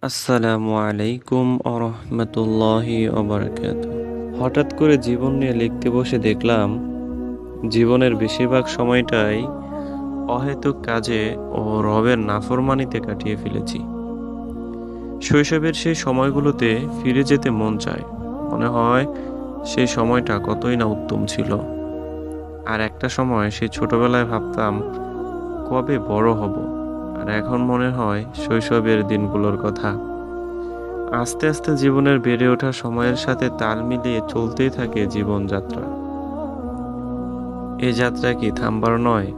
আসসালামু আলাইকুম আরহামতুল্লাহি ওবারাকাতুহু। হঠাৎ করে জীবন নিয়ে লিখতে বসে দেখলাম জীবনের বেশিরভাগ সময়টাই অহেতুক কাজে ও রবের নাফরমানিতে কাটিয়ে ফেলেছি। শৈশবের সেই সময়গুলোতে ফিরে যেতে মন চায়। মনে হয় সেই সময়টা কতই না উত্তম ছিল। আর একটা সময় সেই ছোটবেলায় ভাবতাম কবে বড় হব, আর এখন মনে হয় শৈশবের দিনগুলোর কথা। আস্তে আস্তে জীবনের বেড়ে ওঠা সময়ের সাথে তাল মিলিয়ে চলতেই থাকে জীবনযাত্রা। এই যাত্রা কি থামবার নয়?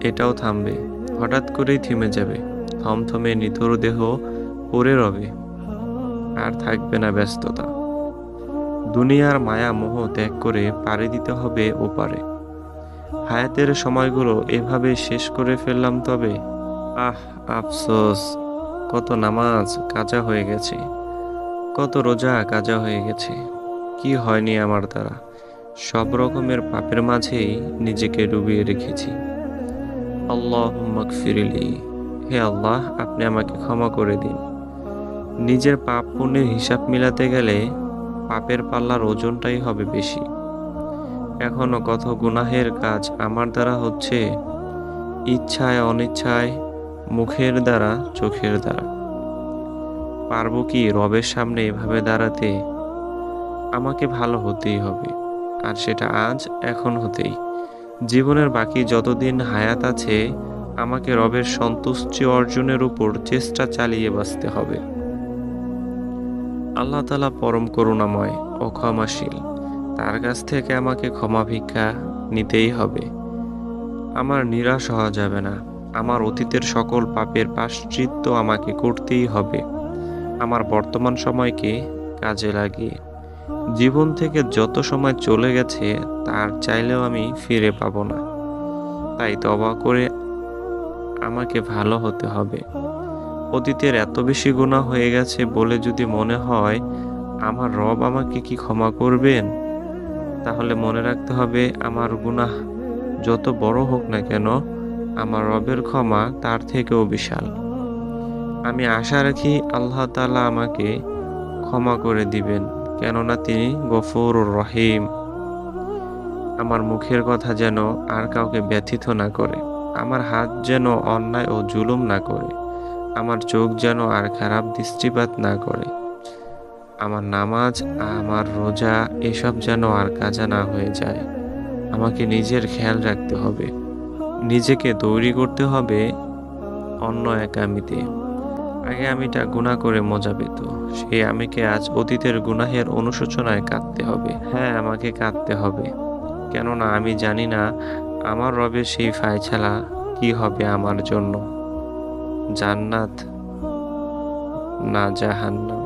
এটাও থামবে। হঠাৎ করেই থেমে যাবে। থমথমে নিথর দেহ পড়ে রবে। আর থাকবে না ব্যস্ততা। দুনিয়ার মায়া মোহ ত্যাগ করে পাড়ি দিতে হবে ওপারে। হায়াতের সময়গুলো এভাবে শেষ করে ফেললাম তবে। আহ, আফসোস! কত নামাজ কাজা হয়ে গেছে, কত রোজা কাজা হয়ে গেছে। কি হয়নি আমার দ্বারা? সব রকমের পাপের মাঝেই নিজেকে ডুবিয়ে রেখেছি। আল্লাহুম্মা গফিরলি। হে আল্লাহ, আপনি আমাকে ক্ষমা করে দিন। নিজের পাপ পুণ্যের হিসাব মিলাতে গেলে পাপের পাল্লার ওজনটাই হবে বেশি। এখনো কত গুনাহের কাজ আমার দ্বারা হচ্ছে, ইচ্ছায় অনিচ্ছায়, মুখের দ্বারা চোখের দ্বারা। পারবো কি রবের সামনে এভাবে দাঁড়াতে? আমাকে ভালো হতেই হবে, আর সেটা আজ এখন হতেই। জীবনের বাকি যতদিন হায়াত আছে আমাকে রবের সন্তুষ্টি অর্জনের উপর চেষ্টা চালিয়ে বাঁচতে হবে। আল্লাহ তাআলা পরম করুণাময় ও ক্ষমাশীল। তার কাছ থেকে আমাকে ক্ষমা ভিক্ষা নিতেই হবে। আমার নিরাশ হওয়া যাবে না। আমার অতীতের সকল পাপের প্রায়শ্চিত্ত আমাকে করতেই হবে, আমার বর্তমান সময়কে কাজে লাগিয়ে। জীবন থেকে যত সময় চলে গেছে তার চাইলেও আমি ফিরে পাবো না। তাই তওবা করে আমাকে ভালো হতে হবে। অতীতের এত বেশি গুনাহ হয়ে গেছে বলে যদি মনে হয় আমার রব আমাকে কি ক্ষমা করবেন, তাহলে মনে রাখতে হবে আমার গুনাহ যত বড় হোক না কেন, আমার রবের ক্ষমা তার থেকেও বিশাল। আমি আশা রাখি আল্লাহ তাআলা আমাকে ক্ষমা করে দিবেন, কেননা তিনি গফুরুর রহিম। আমার মুখের কথা যেন আর কাউকে ব্যথিত না করে, আমার হাত যেন অন্যায় ও জুলুম না করে, আমার চোখ যেন আর খারাপ দৃষ্টিপাত না করে, আমার নামাজ, আমার রোজা এসব যেন আর কাজা না হয়ে যায়। আমাকে নিজের খেয়াল রাখতে হবে, নিজেকে তৈরি করতে হবে অন্য এক আমিতে। আগে আমিটা গুনাহ করে মজা পেত, সেই আমিকে আজ অতীতের গুনাহের অনুশোচনায় কাঁদতে হবে। হ্যাঁ, আমাকে কাঁদতে হবে, কেননা আমি জানি না আমার রবের সেই ফায়সালা কি হবে আমার জন্য, জান্নাত না জাহান্নাম।